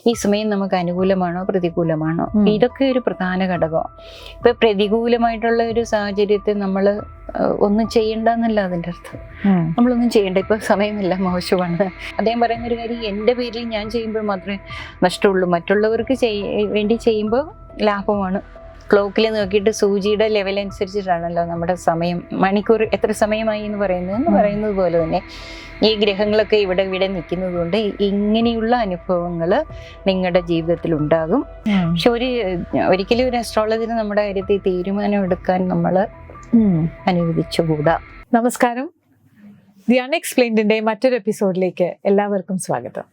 ഈ സമയം നമുക്ക് അനുകൂലമാണോ പ്രതികൂലമാണോ, ഇതൊക്കെ ഒരു പ്രധാന ഘടകമാണ്. ഇപ്പൊ പ്രതികൂലമായിട്ടുള്ള ഒരു സാഹചര്യത്തെ നമ്മൾ ഒന്നും ചെയ്യണ്ടെന്നല്ല അതിൻ്റെ അർത്ഥം. നമ്മളൊന്നും ചെയ്യണ്ട, ഇപ്പൊ സമയമെല്ലാം മോശമാണ്. അദ്ദേഹം പറയുന്ന ഒരു കാര്യം, എൻ്റെ പേരിൽ ഞാൻ ചെയ്യുമ്പോൾ മാത്രമേ നഷ്ടമുള്ളൂ, മറ്റുള്ളവർക്ക് വേണ്ടി ചെയ്യുമ്പോൾ ലാഭമാണ്. ക്ലോക്കിൽ നോക്കിയിട്ട് സൂചിയുടെ ലെവൽ അനുസരിച്ചിട്ടാണല്ലോ നമ്മുടെ സമയം, മണിക്കൂർ എത്ര സമയമായി എന്ന് പറയുന്നത് പോലെ തന്നെ ഈ ഗ്രഹങ്ങളൊക്കെ ഇവിടെ നിൽക്കുന്നത് കൊണ്ട് ഇങ്ങനെയുള്ള അനുഭവങ്ങൾ നിങ്ങളുടെ ജീവിതത്തിൽ ഉണ്ടാകും. പക്ഷെ ഒരിക്കലും ഒരു അസ്ട്രോളജിന് നമ്മുടെ കാര്യത്തിൽ തീരുമാനം എടുക്കാൻ നമ്മൾ അനുവദിച്ചുകൂടാ. നമസ്കാരം, ദി അൺഎക്സ്പ്ലെയിൻഡിന്റെ മറ്റൊരു എപ്പിസോഡിലേക്ക് എല്ലാവർക്കും സ്വാഗതം.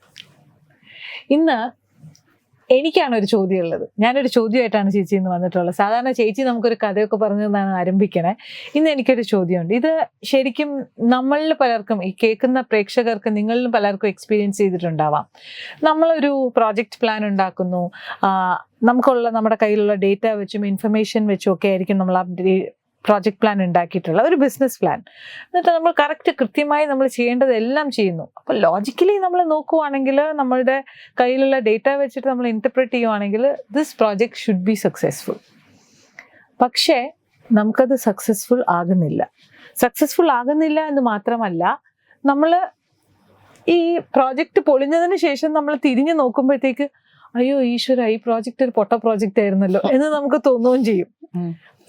ഇന്ന് എനിക്കാണ് ഒരു ചോദ്യം ഉള്ളത്. ഞാനൊരു ചോദ്യമായിട്ടാണ് ചേച്ചി ഇന്ന് വന്നിട്ടുള്ളത്. സാധാരണ ചേച്ചി നമുക്കൊരു കഥയൊക്കെ പറഞ്ഞു തന്നാണ് ആരംഭിക്കണേ. ഇന്ന് എനിക്കൊരു ചോദ്യമുണ്ട്. ഇത് ശരിക്കും നമ്മളിൽ പലർക്കും, ഈ കേൾക്കുന്ന പ്രേക്ഷകർക്ക് നിങ്ങളിൽ പലർക്കും എക്സ്പീരിയൻസ് ചെയ്തിട്ടുണ്ടാവാം. നമ്മളൊരു പ്രോജക്റ്റ് പ്ലാൻ ഉണ്ടാക്കുന്നു, നമ്മുടെ കയ്യിലുള്ള ഡേറ്റ വെച്ചും ഇൻഫർമേഷൻ വെച്ചും ഒക്കെ ആയിരിക്കും നമ്മൾ ആ പ്രോജക്റ്റ് പ്ലാൻ ഉണ്ടാക്കിയിട്ടുള്ള ഒരു ബിസിനസ് പ്ലാൻ. എന്നിട്ട് നമ്മൾ കൃത്യമായി നമ്മൾ ചെയ്യേണ്ടതെല്ലാം ചെയ്യുന്നു. അപ്പോൾ ലോജിക്കലി നമ്മൾ നോക്കുവാണെങ്കിൽ, നമ്മളുടെ കയ്യിലുള്ള ഡേറ്റ വെച്ചിട്ട് നമ്മൾ ഇന്റർപ്രറ്റ് ചെയ്യുവാണെങ്കിൽ this project should be successful. പക്ഷേ നമുക്കത് സക്സസ്ഫുൾ ആകുന്നില്ല എന്ന് മാത്രമല്ല, നമ്മൾ ഈ പ്രോജക്റ്റ് പൊളിഞ്ഞതിന് ശേഷം നമ്മൾ തിരിഞ്ഞു നോക്കുമ്പോഴത്തേക്ക് അയ്യോ ഈശ്വര, ഈ പ്രോജക്റ്റ് ഒരു പൊട്ട പ്രോജക്റ്റ് ആയിരുന്നല്ലോ എന്ന് നമുക്ക് തോന്നുകയും ചെയ്യും.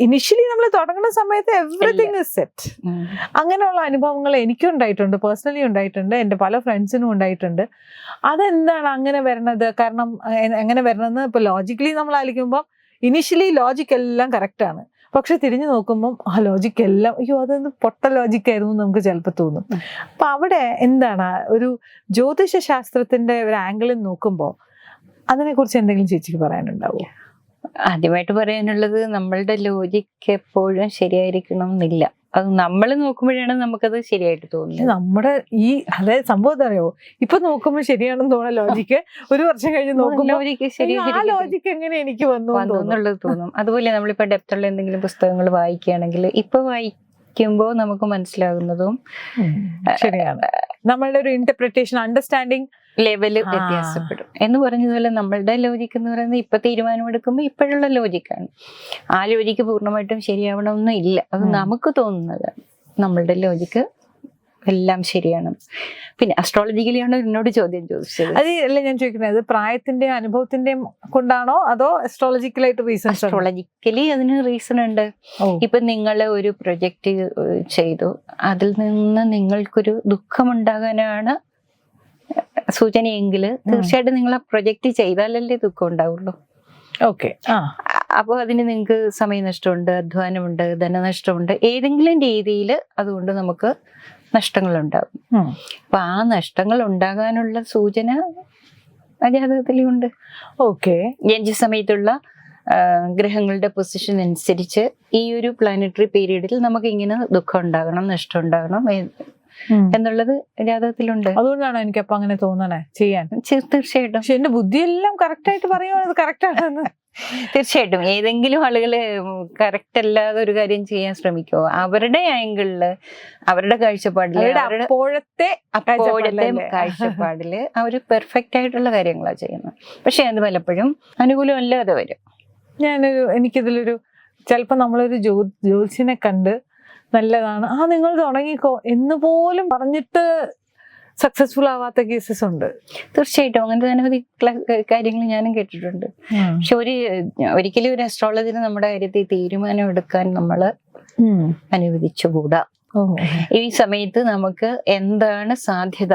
ഇനിഷ്യലി നമ്മൾ തുടങ്ങുന്ന സമയത്ത് എവറിത്തിങ് ഇസ് സെറ്റ്. അങ്ങനെയുള്ള അനുഭവങ്ങൾ എനിക്കും ഉണ്ടായിട്ടുണ്ട്, പേഴ്സണലി ഉണ്ടായിട്ടുണ്ട്, എൻ്റെ പല ഫ്രണ്ട്സിനും ഉണ്ടായിട്ടുണ്ട്. അതെന്താണ് അങ്ങനെ വരണത്? കാരണം എങ്ങനെ വരണമെന്ന് ഇപ്പോൾ ലോജിക്കലി നമ്മൾ ആലോചിക്കുമ്പോൾ ഇനിഷ്യലി ലോജിക് എല്ലാം കറക്റ്റാണ്, പക്ഷെ തിരിഞ്ഞു നോക്കുമ്പം ആ ലോജിക് എല്ലാം അയ്യോ അതൊന്ന് പൊട്ട ലോജിക്കായിരുന്നു നമുക്ക് ചിലപ്പോൾ തോന്നും. അപ്പം അവിടെ എന്താണ് ഒരു ജ്യോതിഷ ശാസ്ത്രത്തിന്റെ ഒരു ആംഗിളിൽ നോക്കുമ്പോൾ അതിനെക്കുറിച്ച് എന്തെങ്കിലും ചേച്ചിക്ക് പറയാനുണ്ടാവുമോ? ആദ്യമായിട്ട് പറയാനുള്ളത്, നമ്മളുടെ ലോജിക്ക് എപ്പോഴും ശരിയായിരിക്കണം എന്നില്ല. അത് നമ്മൾ നോക്കുമ്പോഴാണ് നമുക്കത് ശരിയായിട്ട് തോന്നുന്നത്. നമ്മുടെ അതായത് സംഭവം അറിയോ, ഇപ്പൊ നോക്കുമ്പോൾ ശരിയാണെന്ന് തോന്നുന്ന ലോജിക്ക് ഒരു വർഷം കഴിഞ്ഞ് നോക്കുമ്പോൾ ആ ലോജിക്ക് എങ്ങനെ എനിക്ക് വന്നു എന്നുള്ളത് തോന്നും. അതുപോലെ നമ്മളിപ്പോ ഡെപ്തുള്ള എന്തെങ്കിലും പുസ്തകങ്ങൾ വായിക്കുകയാണെങ്കിൽ ഇപ്പൊ വായിക്കുമ്പോൾ നമുക്ക് മനസ്സിലാകുന്നതും ശരിയാണ്. നമ്മളുടെ ഒരു ഇന്റർപ്രിട്ടേഷൻ, അണ്ടർസ്റ്റാൻഡിങ് ലെവല് വ്യത്യാസപ്പെടും. എന്ന് പറഞ്ഞതുപോലെ നമ്മളുടെ ലോജിക്ക് എന്ന് പറയുന്നത് ഇപ്പൊ തീരുമാനമെടുക്കുമ്പോൾ ഇപ്പോഴുള്ള ലോജിക്കാണ്. ആ ലോജിക്ക് പൂർണ്ണമായിട്ടും ശരിയാവണമെന്നും ഇല്ല, അത് നമുക്ക് തോന്നുന്നത്. നമ്മളുടെ ലോജിക്ക് എല്ലാം ശരിയാണ്. പിന്നെ അസ്ട്രോളജിക്കലിയാണ് എന്നോട് ചോദ്യം ചോദിച്ചത്. അത് അല്ല ഞാൻ ചോദിക്കുന്നത്, പ്രായത്തിന്റെ അനുഭവത്തിന്റെയും കൊണ്ടാണോ അതോ അസ്ട്രോളജിക്കലായിട്ട് റീസൺ? അസ്ട്രോളജിക്കലി അതിന് റീസൺ ഉണ്ട്. ഇപ്പൊ നിങ്ങൾ ഒരു പ്രൊജക്റ്റ് ചെയ്തു, അതിൽ നിന്ന് നിങ്ങൾക്കൊരു ദുഃഖമുണ്ടാകാനാണ് സൂചനയെങ്കിൽ തീർച്ചയായിട്ടും നിങ്ങൾ ആ പ്രൊജക്റ്റ് ചെയ്താലല്ലേ ദുഃഖം ഉണ്ടാവുള്ളൂ. ഓക്കെ. അപ്പോൾ അതിന് നിങ്ങൾക്ക് സമയനഷ്ടമുണ്ട്, അധ്വാനമുണ്ട്, ധനനഷ്ടമുണ്ട്, ഏതെങ്കിലും രീതിയിൽ അതുകൊണ്ട് നമുക്ക് നഷ്ടങ്ങളുണ്ടാകും. അപ്പൊ ആ നഷ്ടങ്ങൾ ഉണ്ടാകാനുള്ള സൂചന ജാതകത്തിലുണ്ട്. ഓക്കെ. ജനിച്ച സമയത്തുള്ള ഗ്രഹങ്ങളുടെ പൊസിഷൻ അനുസരിച്ച് ഈ ഒരു പ്ലാനറ്ററി പീരീഡിൽ നമുക്ക് ഇങ്ങനെ ദുഃഖം ഉണ്ടാകണം, നഷ്ടം ഉണ്ടാകണം എന്നുള്ളത് ജാതകത്തിലുണ്ട്. അതുകൊണ്ടാണ് എനിക്ക് അപ്പൊ അങ്ങനെ തോന്നണേ ചെയ്യാൻ. തീർച്ചയായിട്ടും. പക്ഷെ എന്റെ ബുദ്ധിയെല്ലാം കറക്റ്റ് ആയിട്ട് പറയുവാണ് കറക്റ്റ് ആണെന്ന്. തീർച്ചയായിട്ടും ഏതെങ്കിലും ആളുകള് കറക്റ്റ് അല്ലാതെ ഒരു കാര്യം ചെയ്യാൻ ശ്രമിക്കുമോ, അവരുടെ ആംഗിളില്, അവരുടെ കാഴ്ചപ്പാടില്, അപ്പോഴത്തെ കാഴ്ചപ്പാടില് അവര് പെർഫെക്റ്റ് ആയിട്ടുള്ള കാര്യങ്ങളാണ് ചെയ്യുന്നത്. പക്ഷെ അത് പലപ്പോഴും അനുകൂലം അല്ലാതെ വരും. എനിക്കിതിലൊരു ചിലപ്പോ നമ്മളൊരു ജ്യോത്സ്യനെ കണ്ട് നല്ലതാണ്, നിങ്ങൾ തുടങ്ങിക്കോ എന്ന് പോലും പറഞ്ഞിട്ട് സക്സസ്ഫുൾ ആവാത്ത കേസസ് ഉണ്ട്. തീർച്ചയായിട്ടും അങ്ങനത്തെ അനവധി കാര്യങ്ങൾ ഞാനും കേട്ടിട്ടുണ്ട്. പക്ഷെ ഒരിക്കലും ഒരു അസ്ട്രോളജിന് നമ്മുടെ കാര്യത്തിൽ തീരുമാനം എടുക്കാൻ നമ്മൾ അനുവദിച്ചുകൂടാ. ഈ സമയത്ത് നമുക്ക് എന്താണ് സാധ്യത,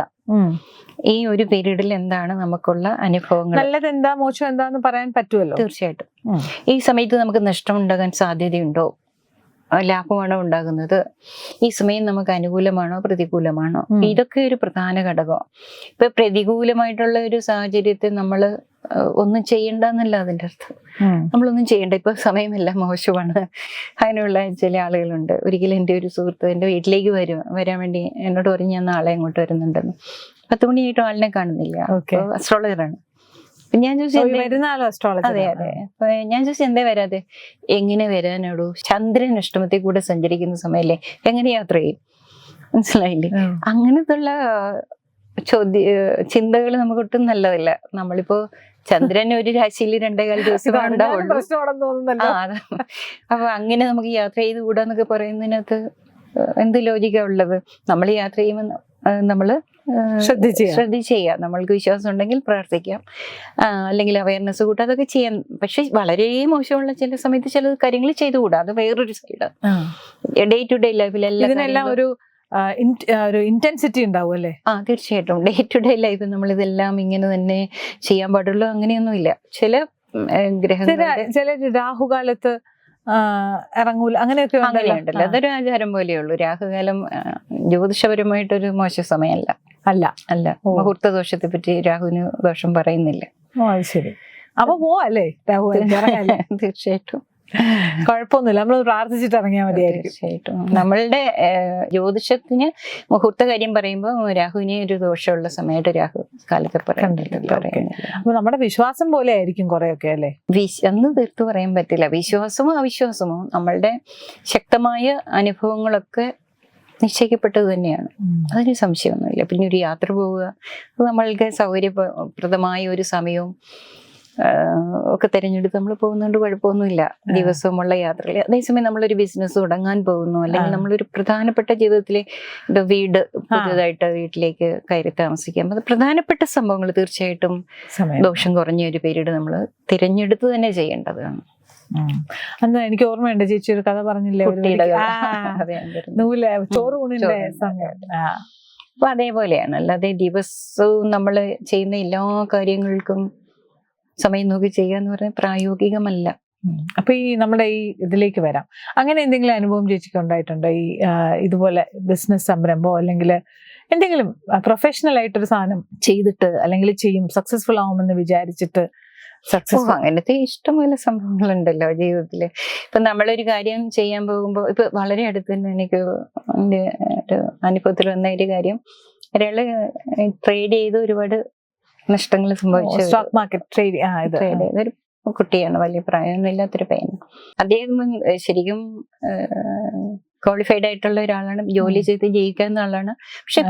ഈ ഒരു പീരീഡിൽ എന്താണ് നമുക്കുള്ള അനുഭവങ്ങൾ, നല്ലത് എന്താ മോശം എന്താന്ന് പറയാൻ പറ്റുമല്ലോ. തീർച്ചയായിട്ടും. ഈ സമയത്ത് നമുക്ക് നഷ്ടം ഉണ്ടാകാൻ സാധ്യതയുണ്ടോ, ലാഭമാണോ ഉണ്ടാകുന്നത്, ഈ സമയം നമുക്ക് അനുകൂലമാണോ പ്രതികൂലമാണോ, ഇതൊക്കെ ഒരു പ്രധാന ഘടകമാണ്. ഇപ്പൊ പ്രതികൂലമായിട്ടുള്ള ഒരു സാഹചര്യത്തെ നമ്മൾ ഒന്നും ചെയ്യണ്ടെന്നല്ല അതിൻ്റെ അർത്ഥം. നമ്മളൊന്നും ചെയ്യണ്ട, ഇപ്പൊ സമയമെല്ലാം മോശമാണ്. അങ്ങനെയുള്ള ചില ആളുകളുണ്ട്. ഒരിക്കലും എൻ്റെ ഒരു സുഹൃത്ത് എൻ്റെ വീട്ടിലേക്ക് വരാൻ വേണ്ടി എന്നോട് പറഞ്ഞു, ഞാൻ നാളെ അങ്ങോട്ട് വരുന്നുണ്ടെന്ന്. 10 മണിയായിട്ടും ആളിനെ കാണുന്നില്ല. അസ്ട്രോളജറാണ്. ഞാൻ അതെ. അപ്പൊ ഞാൻ ചോദിച്ചു എന്തേ വരാതെ? എങ്ങനെ വരാനോടൂ, ചന്ദ്രൻ അഷ്ടമത്തിൽ കൂടെ സഞ്ചരിക്കുന്ന സമയല്ലേ, എങ്ങനെ യാത്ര ചെയ്യും? മനസ്സിലായില്ലേ? അങ്ങനത്തുള്ള ചിന്തകൾ നമുക്ക് ഒട്ടും നല്ലതല്ല. നമ്മളിപ്പോ ചന്ദ്രൻ ഒരു രാശിയിൽ 2.25 ദിവസമേ ഉണ്ടാവുള്ളൂ. പ്രശ്നമാണെന്ന് തോന്നുന്നല്ലോ. അപ്പൊ അങ്ങനെ നമുക്ക് യാത്ര ചെയ്ത് കൂടാന്നൊക്കെ പറയുന്നതിനകത്ത് എന്ത് ലോജിക്കാ ഉള്ളത്? നമ്മൾ യാത്ര ചെയ്യുമ്പോൾ നമ്മള് ശ്രദ്ധിക്കുക. നമ്മൾക്ക് വിശ്വാസം ഉണ്ടെങ്കിൽ പ്രാർത്ഥിക്കാം, അല്ലെങ്കിൽ അവയർനെസ് കൂട്ടാ, അതൊക്കെ ചെയ്യാം. പക്ഷെ വളരെ മോശമുള്ള ചില സമയത്ത് ചില കാര്യങ്ങൾ ചെയ്തുകൂടാ, അത് വേറൊരു സൈഡ്. ഡേ ടു ഡേ ലൈഫിലെല്ലാം ഒരു ഇന്റൻസിറ്റി ഉണ്ടാവും അല്ലേ? തീർച്ചയായിട്ടും. ഡേ ടു ഡേ ലൈഫ് നമ്മൾ ഇതെല്ലാം ഇങ്ങനെ തന്നെ ചെയ്യാൻ പാടുള്ളൂ അങ്ങനെയൊന്നുമില്ല. ചില രാഹുകാലത്ത് ഇറങ്ങൂല അങ്ങനെയൊക്കെ ഉണ്ടല്ലോ, അതൊരു ആചാരം പോലെയുള്ളൂ. രാഹുകാലം ജ്യോതിഷപരമായിട്ടൊരു മോശം സമയമല്ല. അല്ല മുഹൂർത്ത ദോഷത്തെ പറ്റി രാഹുവിന് ദോഷം പറയുന്നില്ല. ശരി. അപ്പൊ പോവാല്ലേ രാഹു? തീർച്ചയായിട്ടും കുഴപ്പമൊന്നുമില്ല, നമ്മൾ പ്രാർത്ഥിച്ചിട്ട് ഇറങ്ങിയാൽ മതിയായിരിക്കും. തീർച്ചയായിട്ടും. നമ്മളുടെ ജ്യോതിഷത്തിന് മുഹൂർത്ത കാര്യം പറയുമ്പോൾ രാഹുവിനെ ഒരു ദോഷമുള്ള സമയമായിട്ട് രാഹു കാലത്തെ പറയുന്നില്ല. അപ്പൊ നമ്മുടെ വിശ്വാസം പോലെ ആയിരിക്കും കുറെയൊക്കെ അല്ലേ? അന്ന് തീർത്തു പറയാൻ പറ്റില്ല. വിശ്വാസമോ അവിശ്വാസമോ നമ്മളുടെ ശക്തമായ അനുഭവങ്ങളൊക്കെ നിശ്ചയിക്കപ്പെട്ടത് തന്നെയാണ്, അതിന് സംശയമൊന്നുമില്ല. പിന്നെ ഒരു യാത്ര പോവുക, അത് നമ്മൾക്ക് സൗകര്യപ്രദമായ ഒരു സമയവും ഒക്കെ തിരഞ്ഞെടുത്ത് നമ്മൾ പോകുന്നതുകൊണ്ട് കുഴപ്പമൊന്നുമില്ല. ദിവസമുള്ള യാത്രയിൽ അതേസമയം നമ്മളൊരു ബിസിനസ് തുടങ്ങാൻ പോകുന്നു, അല്ലെങ്കിൽ നമ്മളൊരു പ്രധാനപ്പെട്ട ജീവിതത്തിലെ വീട് പുതിയതായിട്ട് വീട്ടിലേക്ക് കയറി താമസിക്കാം, അത് പ്രധാനപ്പെട്ട സംഭവങ്ങൾ തീർച്ചയായിട്ടും ദോഷം കുറഞ്ഞ ഒരു പീരീഡ് നമ്മൾ തിരഞ്ഞെടുത്ത് തന്നെ ചെയ്യേണ്ടതാണ്. അന്ന് എനിക്ക് ഓർമ്മയുണ്ട്, ചേച്ചി ഒരു കഥ പറഞ്ഞില്ലേ, ചോറ് ഊണിന്റെ സമയം. അപ്പൊ അതേപോലെയാണ്. അല്ലാതെ ദിവസവും നമ്മൾ ചെയ്യുന്ന എല്ലാ കാര്യങ്ങൾക്കും സമയം നോക്കി ചെയ്യുക എന്ന് പറഞ്ഞാൽ പ്രായോഗികമല്ല. അപ്പൊ ഈ നമ്മുടെ ഈ ഇതിലേക്ക് വരാം. അങ്ങനെ എന്തെങ്കിലും അനുഭവം ചേച്ചിക്ക് ഉണ്ടായിട്ടുണ്ടോ? ഈ ഇതുപോലെ ബിസിനസ് സംരംഭം അല്ലെങ്കിൽ എന്തെങ്കിലും പ്രൊഫഷണൽ ആയിട്ടൊരു സാധനം ചെയ്തിട്ട് അല്ലെങ്കിൽ സക്സസ്ഫുൾ ആവുമെന്ന് വിചാരിച്ചിട്ട് അങ്ങനത്തെ ഇഷ്ടംപോലെ സംഭവങ്ങളുണ്ടല്ലോ ജീവിതത്തില്. ഇപ്പൊ നമ്മളൊരു കാര്യം ചെയ്യാൻ പോകുമ്പോ, ഇപ്പൊ വളരെ അടുത്ത് തന്നെ എനിക്ക് എന്റെ ഒരു അനുഭവത്തിൽ വന്ന ഒരു കാര്യം, ഒരാള് ട്രേഡ് ചെയ്ത് ഒരുപാട് നഷ്ടങ്ങൾ സംഭവിച്ചു. സ്റ്റോക്ക് മാർക്കറ്റ് ട്രേഡ് ചെയ്തൊരു കുട്ടിയാണ്, വലിയ പ്രായമൊന്നും ഇല്ലാത്തൊരു പയ്യൻ. അദ്ദേഹം ശരിക്കും ക്വാളിഫൈഡ് ആയിട്ടുള്ള ഒരാളാണ്, ജോലി ചെയ്ത് ജീവിക്കാവുന്ന ആളാണ്. പക്ഷെ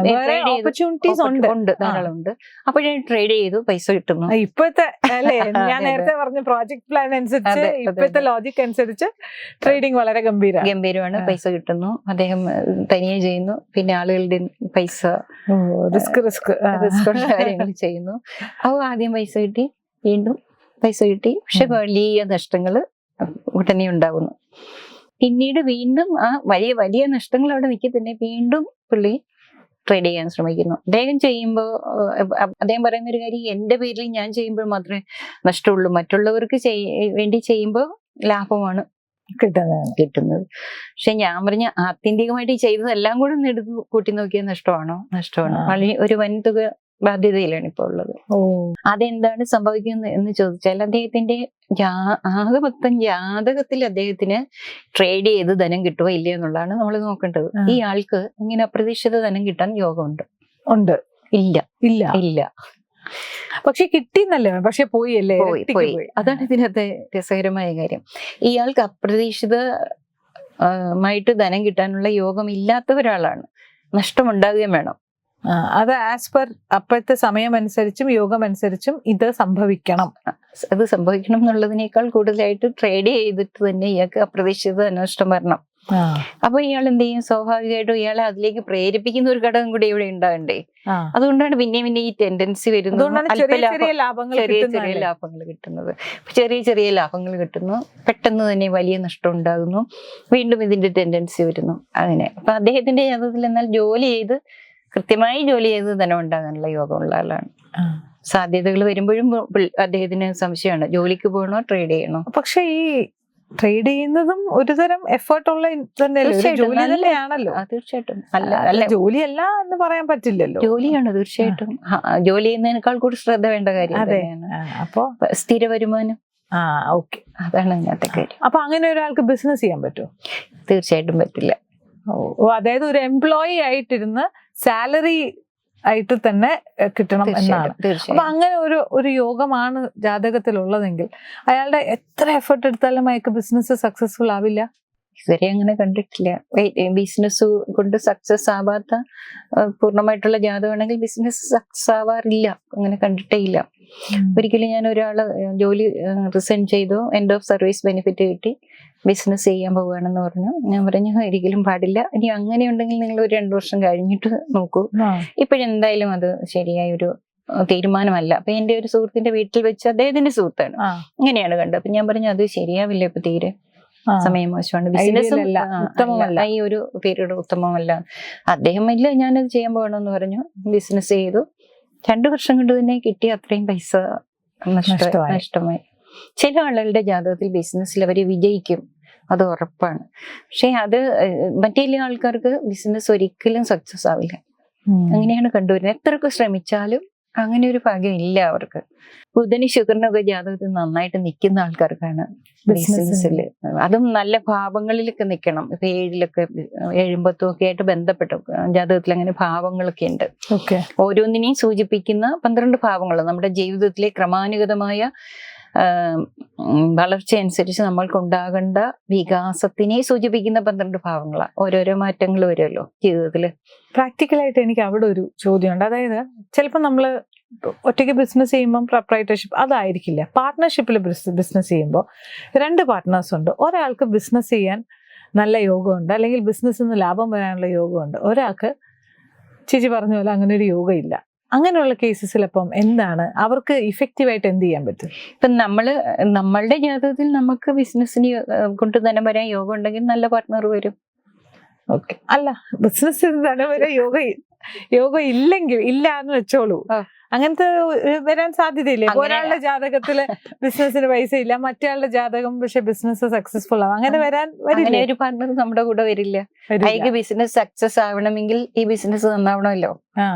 ഓപ്പർച്യൂണിറ്റീസ് ഉണ്ട്, ധാരാളം ഉണ്ട്. അപ്പോഴേ ട്രേഡ് ചെയ്തു, പൈസ കിട്ടുന്നു. ഇപ്പോഴത്തെ ഞാൻ നേരത്തെ പറഞ്ഞ പ്രോജക്ട് പ്ലാൻ അനുസരിച്ച്, ഇപ്പോഴത്തെ ലോജിക് അനുസരിച്ച് ട്രേഡിംഗ് വളരെ ഗംഭീരമാണ്. പൈസ കിട്ടുന്നു, അദ്ദേഹം തനിയെ ചെയ്യുന്നു. പിന്നെ ആളുകളുടെ പൈസ റിസ്ക് കാര്യങ്ങൾ ചെയ്യുന്നു. അപ്പോൾ ആദ്യം പൈസ കിട്ടി, വീണ്ടും പൈസ കിട്ടി, പക്ഷെ വലിയ നഷ്ടങ്ങൾ ഉടനെ ഉണ്ടാകുന്നു. പിന്നീട് വീണ്ടും ആ വലിയ വലിയ നഷ്ടങ്ങൾ അവിടെ നിൽക്കത്തന്നെ വീണ്ടും പുള്ളി ട്രേഡ് ചെയ്യാൻ ശ്രമിക്കുന്നു. അദ്ദേഹം ചെയ്യുമ്പോൾ അദ്ദേഹം പറയുന്ന ഒരു കാര്യം, എന്റെ പേരിൽ ഞാൻ ചെയ്യുമ്പോൾ മാത്രമേ നഷ്ടമുള്ളൂ, മറ്റുള്ളവർക്ക് വേണ്ടി ചെയ്യുമ്പോൾ ലാഭമാണ് കിട്ടുന്നത്. പക്ഷെ ഞാൻ പറഞ്ഞ ആത്യന്തികമായിട്ട് ഈ ചെയ്തതെല്ലാം കൂടെ ഒന്ന് എടുത്ത് കൂട്ടി നോക്കിയാൽ നഷ്ടമാണ്. വളരെ ഒരു വൻതുക ബാധ്യതയിലാണ് ഇപ്പോൾ ഉള്ളത്. അതെന്താണ് സംഭവിക്കുന്നത് എന്ന് ചോദിച്ചാൽ, അദ്ദേഹത്തിന്റെ ആകെ മൊത്തം ജാതകത്തിൽ അദ്ദേഹത്തിന് ട്രേഡ് ചെയ്ത് ധനം കിട്ടുമോ ഇല്ലയോ എന്നുള്ളതാണ് നമ്മൾ നോക്കേണ്ടത്. ഈ ആൾക്ക് ഇങ്ങനെ അപ്രതീക്ഷിത ധനം കിട്ടാൻ യോഗമുണ്ട്? ഇല്ല. പക്ഷെ കിട്ടിന്നല്ലേ, പക്ഷെ പോയി. അതാണ് ഇതിനകത്തെ രസകരമായ കാര്യം. ഇയാൾക്ക് അപ്രതീക്ഷിതമായിട്ട് ധനം കിട്ടാനുള്ള യോഗം ഇല്ലാത്ത ഒരാളാണ്. നഷ്ടമുണ്ടാകുകയും വേണം. അത് ആസ് പെർ അപ്പോഴത്തെ സമയം അനുസരിച്ചും യോഗം അനുസരിച്ചും ഇത് സംഭവിക്കണം. അത് സംഭവിക്കണം എന്നുള്ളതിനേക്കാൾ കൂടുതലായിട്ട് ട്രേഡ് ചെയ്തിട്ട് തന്നെ ഇയാൾക്ക് അപ്രതീക്ഷിത നഷ്ടം വരണം. അപ്പൊ ഇയാൾ എന്ത് ചെയ്യും? സ്വാഭാവികമായിട്ടും ഇയാളെ അതിലേക്ക് പ്രേരിപ്പിക്കുന്ന ഒരു ഘടകം കൂടി ഇവിടെ ഉണ്ടാകണ്ടേ. അതുകൊണ്ടാണ് പിന്നെ ഈ ടെൻഡൻസി വരുന്നത്. ചെറിയ ലാഭങ്ങൾ കിട്ടുന്നത്. ചെറിയ ലാഭങ്ങൾ കിട്ടുന്നു, പെട്ടെന്ന് തന്നെ വലിയ നഷ്ടം ഉണ്ടാകുന്നു, വീണ്ടും ഇതിന്റെ ടെൻഡൻസി വരുന്നു. അങ്ങനെ അപ്പൊ അദ്ദേഹത്തിന്റെ യാത്രത്തിൽ എന്നാൽ കൃത്യമായി ജോലി ചെയ്ത് ധനം ഉണ്ടാകാനുള്ള യോഗമുള്ള ആളാണ്. സാധ്യതകൾ വരുമ്പോഴും അദ്ദേഹത്തിന് സംശയമാണ്, ജോലിക്ക് പോകണോ ട്രേഡ് ചെയ്യണോ. പക്ഷെ ഈ ട്രേഡ് ചെയ്യുന്നതും ഒരു തരം എഫേർട്ട് ഉള്ള ജോലി തന്നെയാണല്ലോ. തീർച്ചയായിട്ടും. അല്ല ജോലിയല്ല എന്ന് പറയാൻ പറ്റില്ലല്ലോ, ജോലിയാണ് തീർച്ചയായിട്ടും. ജോലി ചെയ്യുന്നതിനേക്കാൾ കൂടുതൽ ശ്രദ്ധ വേണ്ട കാര്യം തന്നെയാണ്. അപ്പൊ സ്ഥിര വരുമാനം, ഓക്കെ, അതാണ് അതിനകത്തെ കാര്യം. അപ്പൊ അങ്ങനെ ഒരാൾക്ക് ബിസിനസ് ചെയ്യാൻ പറ്റുമോ? തീർച്ചയായിട്ടും പറ്റില്ല. അതായത് ഒരു എംപ്ലോയി ആയിട്ടിരുന്ന് സാലറി ആയിട്ട് തന്നെ കിട്ടണം എന്നാണ്. അപ്പൊ അങ്ങനെ ഒരു യോഗമാണ് ജാതകത്തിലുള്ളതെങ്കിൽ അയാളുടെ എത്ര എഫേർട്ട് എടുത്താലും അയാൾക്ക് ബിസിനസ് സക്സസ്ഫുൾ ആവില്ല. ഇതുവരെ അങ്ങനെ കണ്ടിട്ടില്ല. ബിസിനസ് കൊണ്ട് സക്സസ് ആവാത്ത പൂർണ്ണമായിട്ടുള്ള ജാതകമാണെങ്കിൽ ബിസിനസ് സക്സസ് ആവാറില്ല, അങ്ങനെ കണ്ടിട്ടേ ഇല്ല. ഒരിക്കലും ഞാൻ ഒരാള് ജോലി റിസൈൻ ചെയ്തു, എൻഡ് ഓഫ് സർവീസ് ബെനിഫിറ്റ് കിട്ടി, ബിസിനസ് ചെയ്യാൻ പോവുകയാണെന്ന് പറഞ്ഞു. ഞാൻ പറഞ്ഞു ഒരിക്കലും പാടില്ല, ഇനി അങ്ങനെ ഉണ്ടെങ്കിൽ നിങ്ങൾ ഒരു 2 വർഷം കഴിഞ്ഞിട്ട് നോക്കൂ, ഇപ്പോഴെന്തായാലും അത് ശരിയായ ഒരു തീരുമാനമല്ല. അപ്പൊ എന്റെ ഒരു സുഹൃത്തിന്റെ വീട്ടിൽ വെച്ച്, അദ്ദേഹത്തിന്റെ സുഹൃത്താണ്, ഇങ്ങനെയാണ് കണ്ടത്. അപ്പൊ ഞാൻ പറഞ്ഞു അത് ശരിയാവില്ല, ഇപ്പൊ തീരെ സമയം മോശമാണ്, ബിസിനസ്സും ഈ ഒരു പീരീഡ് ഉത്തമമല്ല. അദ്ദേഹം ഇല്ല ഞാനത് ചെയ്യാൻ പോകണമെന്ന് പറഞ്ഞു, ബിസിനസ് ചെയ്തു. 2 വർഷം കൊണ്ട് തന്നെ കിട്ടിയ അത്രയും പൈസ നഷ്ടമായി. ചില ആളുകളുടെ ജാതകത്തിൽ ബിസിനസ്സിൽ അവര് വിജയിക്കും, അത് ഉറപ്പാണ്. പക്ഷെ അത് മറ്റേ ആൾക്കാർക്ക് ബിസിനസ് ഒരിക്കലും സക്സസ് ആവില്ല. അങ്ങനെയാണ് കണ്ടുവരുന്നത്. എത്രയൊക്കെ ശ്രമിച്ചാലും അങ്ങനെ ഒരു ഭാഗ്യം ഇല്ല അവർക്ക്. ബുധന് ശുക്രനൊക്കെ ജാതകത്തിൽ നന്നായിട്ട് നിൽക്കുന്ന ആൾക്കാർക്കാണ് ബിസിനസ്സിൽ, അതും നല്ല ഭാവങ്ങളിലൊക്കെ നിൽക്കണം. ഇപ്പൊ 7 10 ഒക്കെ ആയിട്ട് ബന്ധപ്പെട്ട ജാതകത്തിൽ അങ്ങനെ ഭാവങ്ങളൊക്കെ ഉണ്ട്. ഓരോന്നിനെയും സൂചിപ്പിക്കുന്ന 12 ഭാവങ്ങൾ നമ്മുടെ ജീവിതത്തിലെ ക്രമാനുഗതമായ വളർച്ച അനുസരിച്ച് നമ്മൾക്കുണ്ടാകേണ്ട വികാസത്തിനെ സൂചിപ്പിക്കുന്ന 12 ഭാവങ്ങളാണ്. ഓരോരോ മാറ്റങ്ങൾ വരുമല്ലോ ജീവിതത്തില്. പ്രാക്ടിക്കലായിട്ട് എനിക്ക് അവിടെ ഒരു ചോദ്യമുണ്ട്. അതായത് ചിലപ്പോൾ നമ്മള് ഒറ്റയ്ക്ക് ബിസിനസ് ചെയ്യുമ്പോൾ പ്രൊപ്രൈറ്റർഷിപ്പ് അതായിരിക്കില്ല, പാർട്ട്ണർഷിപ്പിൽ ബിസിനസ് ചെയ്യുമ്പോൾ 2 പാർട്ട്നേഴ്സ് ഉണ്ട്. ഒരാൾക്ക് ബിസിനസ് ചെയ്യാൻ നല്ല യോഗമുണ്ട്, അല്ലെങ്കിൽ ബിസിനസ്സിൽ നിന്ന് ലാഭം വരാനുള്ള യോഗമുണ്ട്. ഒരാൾക്ക് ചേച്ചി പറഞ്ഞ പോലെ അങ്ങനെ ഒരു യോഗം ഇല്ല. അങ്ങനെയുള്ള കേസസിൽ അപ്പം എന്താണ് അവർക്ക് ഇഫക്റ്റീവായിട്ട് എന്ത് ചെയ്യാൻ പറ്റും? ഇപ്പം നമ്മളുടെ ജാതകത്തിൽ നമുക്ക് ബിസിനസ്സിന് കൊണ്ട് തന്നെ വരാൻ യോഗം ഉണ്ടെങ്കിൽ നല്ല പാർട്ട്ണർ വരും. ഓക്കെ, അല്ല ബിസിനസ്സിന് തന്നെ വരാൻ യോഗം ഇല്ലെങ്കിൽ ഇല്ല എന്ന് വെച്ചോളൂ, അങ്ങനത്തെ വരാൻ സാധ്യതയില്ലേ? ഒരാളുടെ ജാതകത്തില് ബിസിനസ്സിന് പൈസ ഇല്ല, മറ്റേ ജാതകം പക്ഷെ ബിസിനസ് സക്സസ്ഫുൾ ആവും, അങ്ങനെ വരാൻ വരില്ല. ഒരു പാർട്ണർ നമ്മുടെ കൂടെ വരില്ല. അയാൾക്ക് ബിസിനസ് സക്സസ് ആവണമെങ്കിൽ ഈ ബിസിനസ് നന്നാവണമല്ലോ.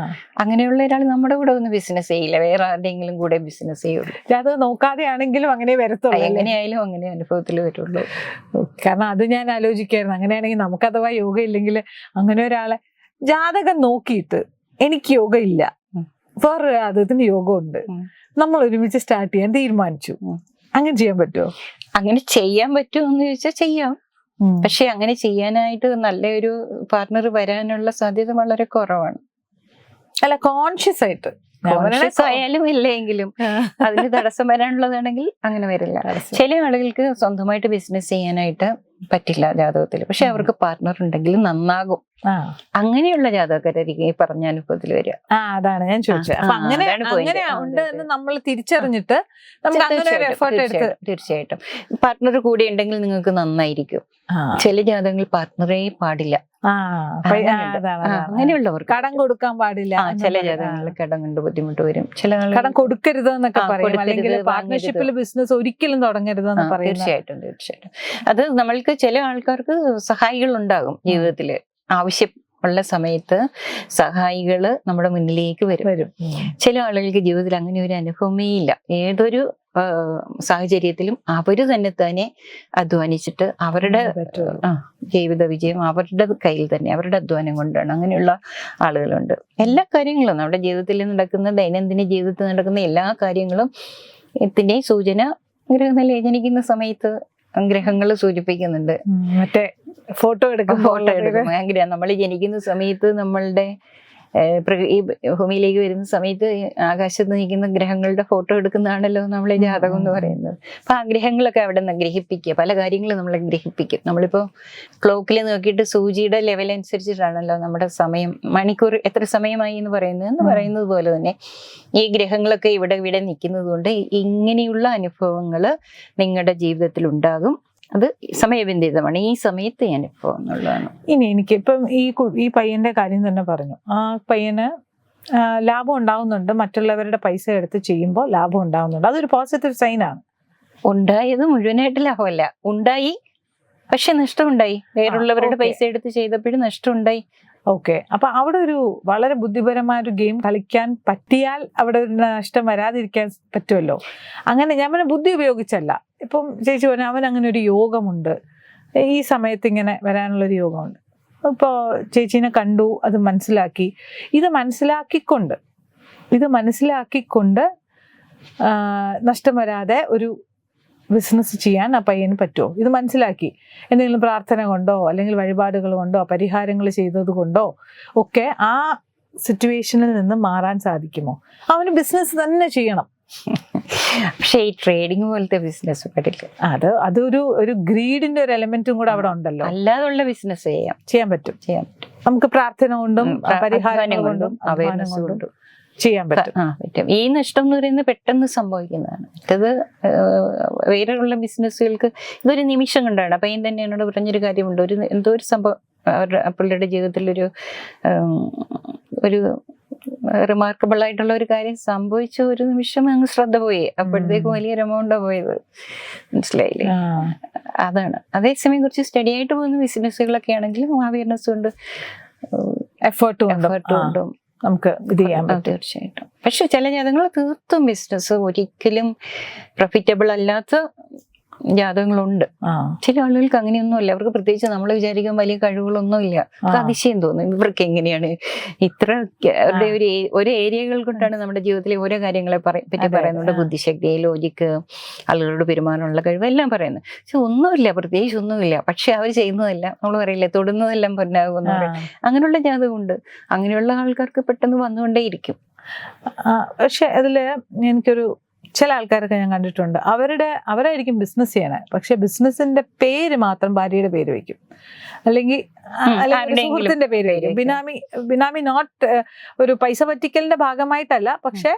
അങ്ങനെയുള്ള ഒരാൾ നമ്മുടെ കൂടെ ഒന്ന് ബിസിനസ് ചെയ്യില്ല, വേറെ ആരുടെയെങ്കിലും കൂടെ ബിസിനസ് ചെയ്യുള്ളൂ. ജാതകം നോക്കാതെ ആണെങ്കിലും അങ്ങനെ വരത്തുള്ളൂ. എങ്ങനെയായാലും അങ്ങനെ അനുഭവത്തിൽ വരുള്ളൂ. കാരണം അത് ഞാൻ ആലോചിക്കായിരുന്നു, അങ്ങനെയാണെങ്കിൽ നമുക്ക് അഥവാ യോഗ ഇല്ലെങ്കിൽ അങ്ങനെ ഒരാളെ ജാതകം നോക്കിയിട്ട് എനിക്ക് യോഗ ഇല്ല, വേറെ ജാതകത്തിന് യോഗമുണ്ട്, നമ്മൾ ഒരുമിച്ച് സ്റ്റാർട്ട് ചെയ്യാൻ തീരുമാനിച്ചു, അങ്ങനെ ചെയ്യാൻ പറ്റുമോ? അങ്ങനെ ചെയ്യാൻ പറ്റുമോ എന്ന് ചോദിച്ചാൽ ചെയ്യാം. പക്ഷെ അങ്ങനെ ചെയ്യാനായിട്ട് നല്ലൊരു പാർട്ണർ വരാനുള്ള സാധ്യത വളരെ കുറവാണ്. അല്ല, കോൺഷ്യസ് ആയിട്ട് ആയാലും ഇല്ലെങ്കിലും അതിന് തടസ്സം വരാനുള്ളതാണെങ്കിൽ അങ്ങനെ വരില്ല. ചില ആളുകൾക്ക് സ്വന്തമായിട്ട് ബിസിനസ് ചെയ്യാനായിട്ട് പറ്റില്ല ജാതകത്തിൽ, പക്ഷെ അവർക്ക് പാർട്ണർ ഉണ്ടെങ്കിൽ നന്നാകും. അങ്ങനെയുള്ള ജാതകരായിരിക്കും ഈ പറഞ്ഞ അനുഭവത്തിൽ വരിക. അതാണ് ഞാൻ ചോദിച്ചത്. അങ്ങനെ ഉണ്ട് എന്ന് നമ്മൾ തിരിച്ചറിഞ്ഞിട്ട് തീർച്ചയായിട്ടും പാർട്ണർ കൂടെ ഉണ്ടെങ്കിൽ നിങ്ങൾക്ക് നന്നായിരിക്കും. ചില ജാതകങ്ങൾ പാർട്ണറേ പാടില്ല, അങ്ങനെയുള്ളവർ കടം കൊടുക്കാൻ പാടില്ല. ചില ജാതകങ്ങളിൽ കടം കൊണ്ട് ബുദ്ധിമുട്ട് വരും, ചില കടം കൊടുക്കരുത് എന്നൊക്കെ പറയും, അല്ലെങ്കിൽ പാർട്ണർഷിപ്പിൽ ബിസിനസ് ഒരിക്കലും തുടങ്ങരുത് എന്ന് പറയും. തീർച്ചയായിട്ടും അത് നമ്മൾക്ക് ചില ആൾക്കാർക്ക് സഹായികൾ ഉണ്ടാകും ജീവിതത്തില്, ആവശ്യം ഉള്ള സമയത്ത് സഹായികള് നമ്മുടെ മുന്നിലേക്ക് വരും. ചില ആളുകൾക്ക് ജീവിതത്തിൽ അങ്ങനെ ഒരു അനുഭവമേ ഇല്ല. ഏതൊരു സാഹചര്യത്തിലും അവര് തന്നെ അധ്വാനിച്ചിട്ട് അവരുടെ ജീവിത വിജയം അവരുടെ കയ്യിൽ തന്നെ, അവരുടെ അധ്വാനം കൊണ്ടാണ്. അങ്ങനെയുള്ള ആളുകളുണ്ട്. എല്ലാ കാര്യങ്ങളും നമ്മുടെ ജീവിതത്തിൽ നടക്കുന്ന, ദൈനംദിന ജീവിതത്തിൽ നടക്കുന്ന എല്ലാ കാര്യങ്ങളും ഇതിന്റെ സൂചന ഗ്രഹനില ജനിക്കുന്ന സമയത്ത് ഗ്രഹങ്ങൾ സൂചിപ്പിക്കുന്നുണ്ട്. മറ്റേ ഫോട്ടോ എടുക്കും ആഗ്രഹം നമ്മൾ ജനിക്കുന്ന സമയത്ത് നമ്മളുടെ ഈ ഭൂമിയിലേക്ക് വരുന്ന സമയത്ത് ആകാശത്ത് നിൽക്കുന്ന ഗ്രഹങ്ങളുടെ ഫോട്ടോ എടുക്കുന്നതാണല്ലോ നമ്മളെ ജാതകം എന്ന് പറയുന്നത്. അപ്പൊ ആ ഗ്രഹങ്ങളൊക്കെ അവിടെ നിന്ന് ഗ്രഹിപ്പിക്കുക, പല കാര്യങ്ങളും നമ്മളെ ഗ്രഹിപ്പിക്കും. നമ്മളിപ്പോ ക്ലോക്കിൽ നോക്കിയിട്ട് സൂചിയുടെ ലെവൽ അനുസരിച്ചിട്ടാണല്ലോ നമ്മുടെ സമയം, മണിക്കൂർ എത്ര സമയമായി എന്ന് പറയുന്നത് പോലെ തന്നെ ഈ ഗ്രഹങ്ങളൊക്കെ ഇവിടെ നിൽക്കുന്നത് കൊണ്ട് ഇങ്ങനെയുള്ള അനുഭവങ്ങൾ നിങ്ങളുടെ ജീവിതത്തിൽ ഉണ്ടാകും. അത് സമയബന്ധിതമാണ്, ഈ സമയത്ത് അനുഭവം എന്നുള്ളതാണ്. ഇനി എനിക്ക് ഇപ്പം ഈ പയ്യന്റെ കാര്യം തന്നെ പറഞ്ഞു, ആ പയ്യന് ലാഭം ഉണ്ടാവുന്നുണ്ട്, മറ്റുള്ളവരുടെ പൈസ എടുത്ത് ചെയ്യുമ്പോൾ ലാഭം ഉണ്ടാവുന്നുണ്ട്, അതൊരു പോസിറ്റീവ് സൈനാണ്. ഉണ്ടായത് മുഴുവനായിട്ട് ലാഭമല്ല, ഉണ്ടായി പക്ഷെ നഷ്ടമുണ്ടായി, വേറുള്ളവരുടെ പൈസ എടുത്ത് ചെയ്തപ്പോഴും നഷ്ടമുണ്ടായി. ഓക്കെ, അപ്പൊ അവിടെ ഒരു വളരെ ബുദ്ധിപരമായ ഒരു ഗെയിം കളിക്കാൻ പറ്റിയാൽ അവിടെ ഒരു നഷ്ടം വരാതിരിക്കാൻ പറ്റുമല്ലോ. അങ്ങനെ ഞാൻ ബുദ്ധി ഉപയോഗിച്ചല്ല. ഇപ്പം ചേച്ചി പറഞ്ഞു അവൻ അങ്ങനെ ഒരു യോഗമുണ്ട്, ഈ സമയത്ത് ഇങ്ങനെ വരാനുള്ളൊരു യോഗമുണ്ട്. ഇപ്പോൾ ചേച്ചീനെ കണ്ടു, അത് മനസ്സിലാക്കി, ഇത് മനസ്സിലാക്കിക്കൊണ്ട് നഷ്ടം വരാതെ ഒരു ബിസിനസ് ചെയ്യാൻ ആ പയ്യന് പറ്റുമോ, ഇത് മനസ്സിലാക്കി എന്തെങ്കിലും പ്രാർത്ഥന കൊണ്ടോ അല്ലെങ്കിൽ വഴിപാടുകൾ കൊണ്ടോ പരിഹാരങ്ങൾ ചെയ്തത് കൊണ്ടോ ഒക്കെ ആ സിറ്റുവേഷനിൽ നിന്ന് മാറാൻ സാധിക്കുമോ? അവന് ബിസിനസ് തന്നെ ചെയ്യണം. പക്ഷെ ഈ ട്രേഡിങ് പോലത്തെ ബിസിനസ് പറ്റില്ല. അതൊരു ഗ്രീഡിന്റെ ഒരു എലമെന്റും കൂടെ അവിടെ ഉണ്ടല്ലോ. അല്ലാതുള്ള ബിസിനസ് ചെയ്യാൻ പറ്റും. നമുക്ക് പ്രാർത്ഥന കൊണ്ടും പരിഹാരം കൊണ്ടും അവയർനെസ് കൊണ്ടും ചെയ്യാൻ പറ്റും. ഈ നഷ്ടം എന്ന് പറയുന്നത് പെട്ടെന്ന് സംഭവിക്കുന്നതാണ്. ഇത് വേറെയുള്ള ബിസിനസ്സുകൾക്ക് ഇതൊരു നിമിഷം കൊണ്ടാണ്. അപ്പൊ തന്നെ എന്നോട് പറഞ്ഞൊരു കാര്യമുണ്ട്, എന്തോ ഒരു സംഭവം പുള്ളിയുടെ ജീവിതത്തിലൊരു റിമാർക്കബിൾ ആയിട്ടുള്ള ഒരു കാര്യം സംഭവിച്ച ഒരു നിമിഷം അങ്ങ് ശ്രദ്ധ പോയി. അപ്പോഴത്തേക്ക് വലിയൊരു എമൗണ്ടാ പോയത്, മനസ്സിലായില്ലേ? അതാണ്. അതേസമയം കുറച്ച് സ്റ്റഡി ആയിട്ട് പോകുന്ന ബിസിനസ്സുകളൊക്കെ ആണെങ്കിലും അവയർനെസ് കൊണ്ട് എഫേർട്ടും നമുക്ക് ഇത് ചെയ്യാൻ പറ്റും. തീർച്ചയായിട്ടും. പക്ഷെ ചില ജാതകങ്ങൾ തീർത്തും ബിസിനസ് ഒരിക്കലും പ്രോഫിറ്റബിൾ അല്ലാത്ത ജാതകങ്ങളുണ്ട്. ചില ആളുകൾക്ക് അങ്ങനെയൊന്നുമില്ല. അവർക്ക് പ്രത്യേകിച്ച് നമ്മൾ വിചാരിക്കാൻ വലിയ കഴിവുകളൊന്നുമില്ല. അതിശയം തോന്നും, ഇവർക്ക് എങ്ങനെയാണ് ഇത്ര ഒരു ഏരിയകൾ കൊണ്ടാണ് നമ്മുടെ ജീവിതത്തിലെ ഓരോ കാര്യങ്ങളെ പറ്റി പറയുന്നുണ്ട്. ബുദ്ധിശക്തി, ലോജിക്ക്, ആളുകളോട് പെരുമാറാനുള്ള കഴിവ് എല്ലാം പറയുന്നത്. പക്ഷെ ഒന്നുമില്ല, പ്രത്യേകിച്ച് ഒന്നുമില്ല. പക്ഷെ അവർ ചെയ്യുന്നതെല്ലാം നമ്മൾ പറയില്ലേ, തൊടുന്നതെല്ലാം പൊന്നാകുമെന്ന് പറയും. അങ്ങനെയുള്ള ജാതകമുണ്ട്. അങ്ങനെയുള്ള ആൾക്കാർക്ക് പെട്ടെന്ന് വന്നുകൊണ്ടേയിരിക്കും. പക്ഷെ അതില് എനിക്കൊരു ചില ആൾക്കാരൊക്കെ ഞാൻ കണ്ടിട്ടുണ്ട്, അവരായിരിക്കും ബിസിനസ് ചെയ്യണേ, പക്ഷെ ബിസിനസിന്റെ പേര് മാത്രം ഭാര്യയുടെ പേര് വെക്കും, അല്ലെങ്കിൽ സുഹൃത്തിന്റെ പേര് വെക്കും. ബിനാമി നോട്ട് ഒരു പൈസ പറ്റിക്കലിന്റെ ഭാഗമായിട്ടല്ല, പക്ഷെ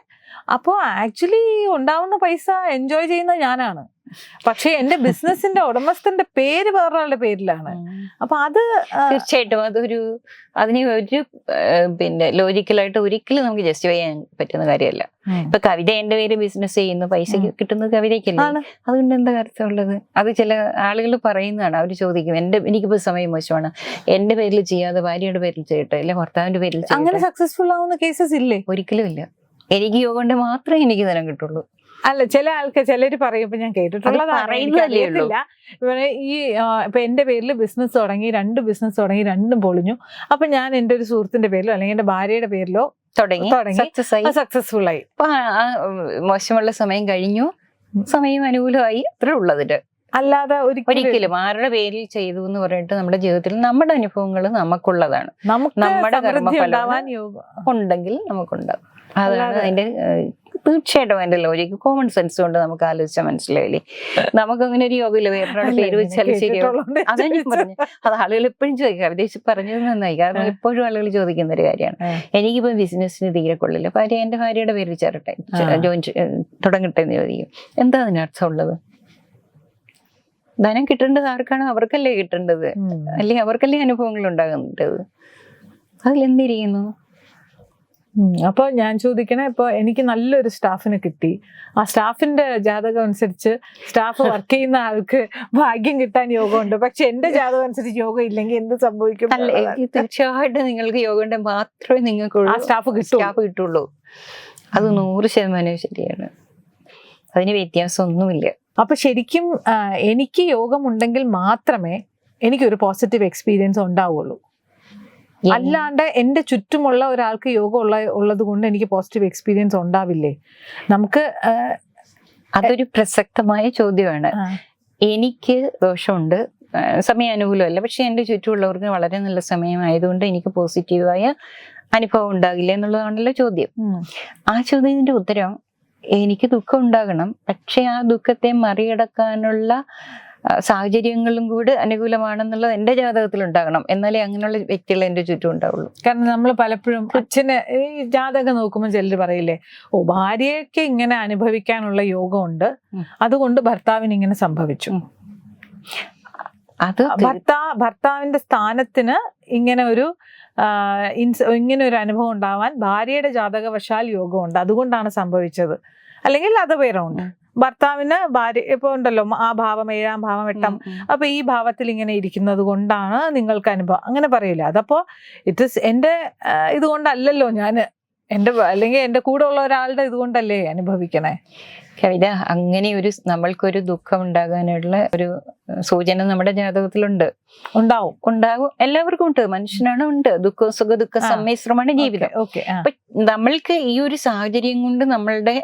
അപ്പോ ആക്ച്വലി ഉണ്ടാവുന്ന പൈസ എൻജോയ് ചെയ്യുന്നത് ഞാനാണ്, പക്ഷെ എന്റെ ബിസിനസിന്റെ ഉടമസ്ഥന്റെ പേര് വേറൊരാളുടെ പേരിലാണ്. അപ്പൊ അത് തീർച്ചയായിട്ടും അതിനെ പിന്നെ ലോജിക്കലായിട്ട് ഒരിക്കലും നമുക്ക് ജസ്റ്റിഫൈ ചെയ്യാൻ പറ്റുന്ന കാര്യമല്ല. ഇപ്പൊ കവിത എന്റെ പേര് ബിസിനസ് ചെയ്യുന്നു, പൈസ കിട്ടുന്നത് കവിതയ്ക്കല്ലേ, അതുകൊണ്ട് എന്താ അർത്ഥമുള്ളത്? അത് ചില ആളുകൾ പറയുന്നതാണ്. അവർ ചോദിക്കും, എനിക്കിപ്പോ സമയം മോശമാണ്, എന്റെ പേരിൽ ചെയ്യാതെ ഭാര്യയുടെ പേരിൽ ചെയ്യട്ടെ, അല്ലെ ഭർത്താവിന്റെ പേരിൽ ചെയ്യട്ടെ. അങ്ങനെ സക്സസ്ഫുൾ ആവുന്ന കേസസ് ഇല്ലേ? ഒരിക്കലും ഇല്ല. എനിക്ക് യോഗ കൊണ്ട് മാത്രമേ എനിക്ക് ധനം കിട്ടുള്ളൂ. അല്ല, ചിലര് പറയും, ഇപ്പൊ ഞാൻ കേട്ടിട്ടുള്ളതാണ്, ഇപ്പൊ എന്റെ പേരിൽ ബിസിനസ് തുടങ്ങി, 2 ബിസിനസ് തുടങ്ങി, 2ഉം പൊളിഞ്ഞു. അപ്പൊ ഞാൻ എന്റെ ഒരു സുഹൃത്തിന്റെ പേരിലോ അല്ലെങ്കിൽ എന്റെ ഭാര്യയുടെ പേരിലോ തുടങ്ങി സക്സസ്ഫുൾ ആയി. മോശമുള്ള സമയം കഴിഞ്ഞു, സമയം അനുകൂലമായി, അത്രേ ഉള്ളതിട്ട്. അല്ലാതെ ഒരിക്കലും ആരുടെ പേരിൽ ചെയ്തു എന്ന് പറഞ്ഞിട്ട് നമ്മുടെ ജീവിതത്തിൽ നമ്മുടെ അനുഭവങ്ങൾ നമുക്കുള്ളതാണ്. നമ്മുടെ കർമ്മഫലം ഉണ്ടെങ്കിൽ നമുക്കുണ്ടാകും. അതാണ് അതിന്റെ തീർച്ചയായിട്ടും അതിന്റെ ലോജിക്ക്. കോമൺ സെൻസ് കൊണ്ട് നമുക്ക് ആലോചിച്ചാൽ മനസ്സിലായില്ലേ? നമുക്ക് അങ്ങനെ ഒരു യോഗമില്ല, വേറൊരാളുടെ പേര് വെച്ചാൽ ശരിയാവും. അതാ ഞാൻ പറഞ്ഞു. അത് ആളുകൾ എപ്പോഴും ചോദിക്കാം, വിദേശത്ത് പറഞ്ഞത് നന്നായി. കാരണം എപ്പോഴും ആളുകൾ ചോദിക്കുന്ന ഒരു കാര്യമാണ്. എനിക്കിപ്പോ ബിസിനസ്സിന് തീരെ കൊള്ളില്ല, എന്റെ ഭാര്യയുടെ പേര് ചേരട്ടെ, ജോയിൻ തുടങ്ങട്ടെ എന്ന് ചോദിക്കും. എന്താ അതിനർത്ഥം ഉള്ളത്? ധനം കിട്ടേണ്ടത് ആർക്കാണ്? അവർക്കല്ലേ കിട്ടേണ്ടത്, അല്ലെങ്കിൽ അവർക്കല്ലേ അനുഭവങ്ങൾ ഉണ്ടാകുന്നത്. അതിലെന്തിരിക്കുന്നു? അപ്പൊ ഞാൻ ചോദിക്കണേ, ഇപ്പൊ എനിക്ക് നല്ലൊരു സ്റ്റാഫിനെ കിട്ടി, ആ സ്റ്റാഫിന്റെ ജാതകം അനുസരിച്ച് സ്റ്റാഫ് വർക്ക് ചെയ്യുന്ന ആൾക്ക് ഭാഗ്യം കിട്ടാൻ യോഗമുണ്ട്, പക്ഷെ എന്റെ ജാതകം അനുസരിച്ച് യോഗം ഇല്ലെങ്കിൽ എന്ത് സംഭവിക്കും? തീർച്ചയായിട്ടും നിങ്ങൾക്ക് യോഗം ഉണ്ടെങ്കിൽ മാത്രമേ നിങ്ങൾക്ക് ആ സ്റ്റാഫ് കിട്ടുള്ളൂ. അത് 100% ശരിയാണ്. അതിന് വ്യത്യാസമൊന്നുമില്ല. അപ്പൊ ശരിക്കും എനിക്ക് യോഗം ഉണ്ടെങ്കിൽ മാത്രമേ എനിക്കൊരു പോസിറ്റീവ് എക്സ്പീരിയൻസ് ഉണ്ടാവുള്ളൂ. അല്ലാണ്ട് എന്റെ ചുറ്റുമുള്ള ഒരാൾക്ക് യോഗം ഉള്ളത് കൊണ്ട് എനിക്ക് പോസിറ്റീവ് എക്സ്പീരിയൻസ് ഉണ്ടാവില്ലേ? നമുക്ക് അതൊരു പ്രസക്തമായ ചോദ്യമാണ്. എനിക്ക് ദോഷമുണ്ട്, സമയം അനുകൂലമല്ല, പക്ഷെ എന്റെ ചുറ്റുമുള്ളവർക്ക് വളരെ നല്ല സമയമായതുകൊണ്ട് എനിക്ക് പോസിറ്റീവായ അനുഭവം ഉണ്ടാകില്ല എന്നുള്ളതാണല്ലോ ചോദ്യം. ആ ചോദ്യത്തിന്റെ ഉത്തരം, എനിക്ക് ദുഃഖം ഉണ്ടാകണം, പക്ഷെ ആ ദുഃഖത്തെ മറികടക്കാനുള്ള സാഹചര്യങ്ങളും കൂടി അനുകൂലമാണെന്നുള്ളത് എന്റെ ജാതകത്തിൽ ഉണ്ടാകണം. എന്നാലേ അങ്ങനെയുള്ള വ്യക്തികൾ എന്റെ ചുറ്റും ഉണ്ടാവുള്ളൂ. കാരണം നമ്മൾ പലപ്പോഴും അച്ഛന് ഈ ജാതകം നോക്കുമ്പോൾ ചിലർ പറയില്ലേ, ഭാര്യയ്ക്ക് ഇങ്ങനെ അനുഭവിക്കാനുള്ള യോഗമുണ്ട്, അതുകൊണ്ട് ഭർത്താവിന് ഇങ്ങനെ സംഭവിച്ചു. അത് ഭർത്താവിന്റെ സ്ഥാനത്തിന് ഇങ്ങനെ ഒരു അനുഭവം ഉണ്ടാവാൻ ഭാര്യയുടെ ജാതകവശാൽ യോഗമുണ്ട്, അതുകൊണ്ടാണ് സംഭവിച്ചത്. അല്ലെങ്കിൽ അത് വേറെ ഉണ്ട്. ഭർത്താവിന് ഭാര്യ ഇപ്പൊ ഉണ്ടല്ലോ, ആ ഭാവം 7-ാം ഭാവം 8-ാം, അപ്പൊ ഈ ഭാവത്തിൽ ഇങ്ങനെ ഇരിക്കുന്നത് കൊണ്ടാണ് നിങ്ങൾക്ക് അനുഭവം, അങ്ങനെ പറയില്ല. അതപ്പോ എന്റെ ഇതുകൊണ്ടല്ലല്ലോ ഞാൻ അല്ലെങ്കിൽ എന്റെ കൂടെ ഉള്ള ഒരാളുടെ ഇതുകൊണ്ടല്ലേ അനുഭവിക്കണേ. കവിത, അങ്ങനെ ഒരു നമ്മൾക്കൊരു ദുഃഖം ഉണ്ടാകാനുള്ള ഒരു സൂചന നമ്മുടെ ജാതകത്തിലുണ്ട്. ഉണ്ടാകും, എല്ലാവർക്കും ഉണ്ട്. മനുഷ്യനാണ്, ഉണ്ട്. ദുഃഖ സമ്മിശ്രമാണ് ജീവിതം. അപ്പൊ നമ്മൾക്ക് ഈ ഒരു സാഹചര്യം കൊണ്ട് നമ്മളുടെ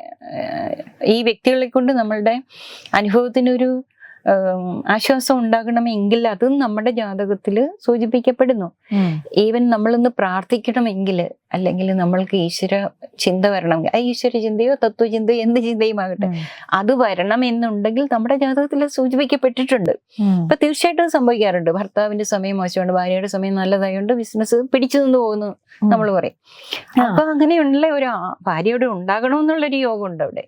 ഈ വ്യക്തികളെ കൊണ്ട് നമ്മളുടെ അനുഭവത്തിനൊരു ആശ്വാസം ഉണ്ടാകണമെങ്കിൽ അതും നമ്മുടെ ജാതകത്തില് സൂചിപ്പിക്കപ്പെടുന്നു. ഈവൻ നമ്മളൊന്ന് പ്രാർത്ഥിക്കണമെങ്കിൽ, അല്ലെങ്കിൽ നമ്മൾക്ക് ഈശ്വര ചിന്ത വരണമെങ്കിൽ, ഈശ്വര ചിന്തയോ തത്വചിന്തയോ എന്ത് ചിന്തയുമാകട്ടെ, അത് വരണം എന്നുണ്ടെങ്കിൽ നമ്മുടെ ജാതകത്തിൽ സൂചിപ്പിക്കപ്പെട്ടിട്ടുണ്ട്. അപ്പൊ തീർച്ചയായിട്ടും സംഭവിക്കാറുണ്ട്. ഭർത്താവിന്റെ സമയം മോശമുണ്ട്, ഭാര്യയുടെ സമയം നല്ലതായതുകൊണ്ട് ബിസിനസ് പിടിച്ചു നിന്ന് പോകുന്നു നമ്മൾ പറയും. അപ്പൊ അങ്ങനെയുള്ള ഒരു ഭാര്യയോട് ഉണ്ടാകണമെന്നുള്ളൊരു യോഗം ഉണ്ട് അവിടെ.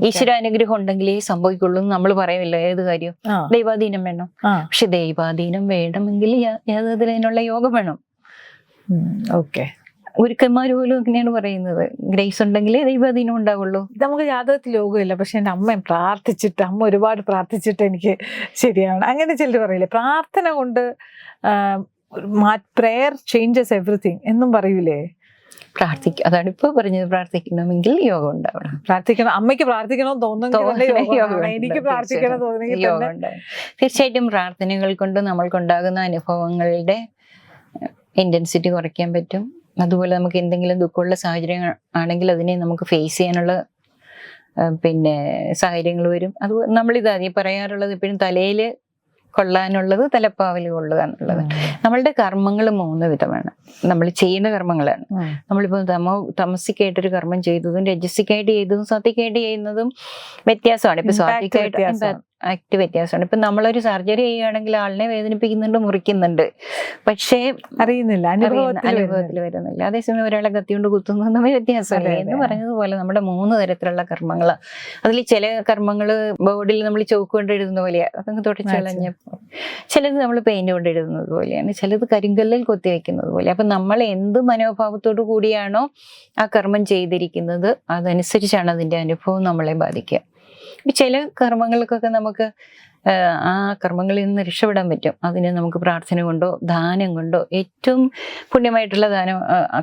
ഈശ്വരാനുഗ്രഹം ഉണ്ടെങ്കിലേ സംഭവിക്കുള്ളൂ എന്ന് നമ്മൾ പറയുമല്ലോ ഏത് കാര്യം. ദൈവാധീനം വേണം. പക്ഷെ ദൈവാധീനം വേണമെങ്കിൽ അതിനുള്ള യോഗം വേണം. ഗുരുക്കന്മാർ പോലും ഇങ്ങനെയാണ് പറയുന്നത്, ഗ്രേസ് ഉണ്ടെങ്കിലേ ദൈവാധീനം ഉണ്ടാവുള്ളൂ. നമുക്ക് ജാതകത്തിൽ യോഗമില്ല, പക്ഷെ എൻ്റെ അമ്മ ഒരുപാട് പ്രാർത്ഥിച്ചിട്ട് എനിക്ക് ശരിയാണ്, അങ്ങനെ ചിലർ പറയില്ലേ. പ്രാർത്ഥന കൊണ്ട് പ്രേയർ ചേഞ്ചസ് എവറിത്തിങ് എന്നും പറയൂലേ. അതാണ് ഇപ്പൊ പറഞ്ഞത്, പ്രാർത്ഥിക്കണമെങ്കിൽ യോഗം ഉണ്ടാവണം. അമ്മയ്ക്ക് പ്രാർത്ഥിക്കണമെന്ന് തോന്നുന്നു, എനിക്ക് പ്രാർത്ഥിക്കണം തോന്നുന്നു. തീർച്ചയായിട്ടും പ്രാർത്ഥനകൾ കൊണ്ട് നമ്മൾക്കുണ്ടാകുന്ന അനുഭവങ്ങളുടെ ഇന്റൻസിറ്റി കുറയ്ക്കാൻ പറ്റും. അതുപോലെ നമുക്ക് എന്തെങ്കിലും ദുഃഖമുള്ള സാഹചര്യങ്ങൾ ആണെങ്കിൽ അതിനെ നമുക്ക് ഫേസ് ചെയ്യാനുള്ള സാഹചര്യങ്ങൾ വരും. അത് നമ്മളിത് ആദ്യം പറയാറുള്ളത്, എപ്പോഴും തലയിൽ കൊള്ളാനുള്ളത് തലപ്പാവിൽ കൊള്ളുക എന്നുള്ളത്. നമ്മളുടെ കർമ്മങ്ങൾ 3 വിധമാണ്. നമ്മൾ ചെയ്യുന്ന കർമ്മങ്ങളാണ്. നമ്മളിപ്പോൾ തമസിക്കായിട്ടൊരു കർമ്മം ചെയ്തതും രജസിക്കായിട്ട് ചെയ്തതും സാത്വികായിട്ട് ചെയ്യുന്നതും വ്യത്യാസമാണ്. ഇപ്പൊ സാത്വികായിട്ട് ആക്ട് വ്യത്യാസമാണ്. ഇപ്പൊ നമ്മളൊരു സർജറി ചെയ്യുകയാണെങ്കിൽ ആളിനെ വേദനിപ്പിക്കുന്നുണ്ട്, മുറിക്കുന്നുണ്ട്, പക്ഷേ അറിയുന്നില്ല, അനുഭവത്തിൽ വരുന്നില്ല. അതേസമയം ഒരാളെ കത്തിയോണ്ട് കുത്തുന്നത് തമ്മിൽ വ്യത്യാസമല്ലേ എന്ന് പറഞ്ഞതുപോലെ നമ്മുടെ 3 തരത്തിലുള്ള കർമ്മങ്ങളാണ്. അതിൽ ചില കർമ്മങ്ങള് ബോർഡിൽ നമ്മൾ ചോക്ക് കൊണ്ട് എഴുതുന്ന പോലെയാണ്, അതങ്ങ് തുടച്ചു കളഞ്ഞ. ചിലത് നമ്മൾ പെയിന്റ് കൊണ്ട് എഴുതുന്നത് പോലെയാണ്, ചിലത് കരിങ്കല്ലിൽ കൊത്തി വെക്കുന്നത് പോലെ. അപ്പൊ നമ്മൾ എന്ത് മനോഭാവത്തോടു കൂടിയാണോ ആ കർമ്മം ചെയ്തിരിക്കുന്നത് അതനുസരിച്ചാണ് അതിന്റെ അനുഭവം നമ്മളെ ബാധിക്കുക. ചില കർമ്മങ്ങൾക്കൊക്കെ നമുക്ക് ആ കർമ്മങ്ങളിൽ നിന്ന് രക്ഷപ്പെടാൻ പറ്റും. അതിന് നമുക്ക് പ്രാർത്ഥന കൊണ്ടോ ദാനം കൊണ്ടോ, ഏറ്റവും പുണ്യമായിട്ടുള്ള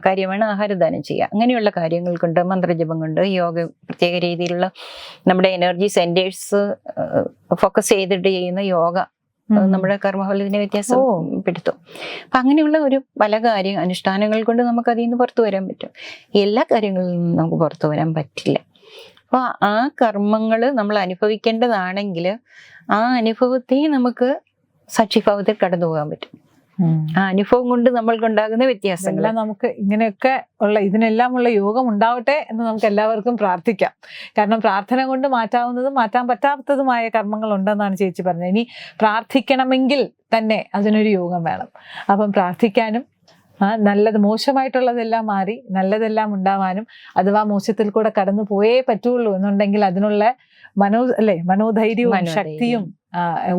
കാര്യമാണ് ആഹാരദാനം ചെയ്യുക. അങ്ങനെയുള്ള കാര്യങ്ങൾ കൊണ്ട്, മന്ത്രജപം കൊണ്ട്, യോഗ, പ്രത്യേക രീതിയിലുള്ള നമ്മുടെ എനർജി സെന്റേഴ്സ് ഫോക്കസ് ചെയ്തിട്ട് ചെയ്യുന്ന യോഗ നമ്മുടെ കർമ്മഫലത്തിന് വ്യത്യാസപ്പെടുത്തും. അപ്പൊ അങ്ങനെയുള്ള പല അനുഷ്ഠാനങ്ങൾ കൊണ്ട് നമുക്ക് അതിൽ നിന്ന് പുറത്തു വരാൻ പറ്റും. എല്ലാ കാര്യങ്ങളിൽ നിന്നും നമുക്ക് പുറത്തു വരാൻ പറ്റില്ല. അപ്പൊ ആ കർമ്മങ്ങൾ നമ്മൾ അനുഭവിക്കേണ്ടതാണെങ്കിൽ ആ അനുഭവത്തെ നമുക്ക് സാക്ഷിഭാവത്തിൽ കടന്നു പോകാൻ പറ്റും. ആ അനുഭവം കൊണ്ട് നമ്മൾക്കുണ്ടാകുന്ന വ്യത്യാസങ്ങൾ നമുക്ക് ഇതിനെല്ലാം ഉള്ള യോഗം ഉണ്ടാവട്ടെ എന്ന് നമുക്ക് എല്ലാവർക്കും പ്രാർത്ഥിക്കാം. കാരണം പ്രാർത്ഥന കൊണ്ട് മാറ്റാവുന്നതും മാറ്റാൻ പറ്റാത്തതുമായ കർമ്മങ്ങൾ ഉണ്ടെന്നാണ് ചേച്ചി പറഞ്ഞത്. ഇനി പ്രാർത്ഥിക്കണമെങ്കിൽ തന്നെ അതിനൊരു യോഗം വേണം. അപ്പം പ്രാർത്ഥിക്കാനും മോശമായിട്ടുള്ളതെല്ലാം മാറി നല്ലതെല്ലാം ഉണ്ടാവാനും, അഥവാ മോശത്തിൽ കൂടെ കടന്നു പോയേ പറ്റുള്ളൂ എന്നുണ്ടെങ്കിൽ അതിനുള്ള മനോധൈര്യവും ശക്തിയും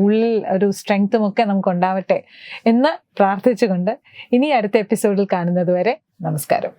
ഉള്ളിൽ ഒരു സ്ട്രെങ്ത്തും ഒക്കെ നമുക്ക് ഉണ്ടാവട്ടെ എന്ന് പ്രാർത്ഥിച്ചുകൊണ്ട് ഇനി അടുത്ത എപ്പിസോഡിൽ കാണുന്നത് വരെ നമസ്കാരം.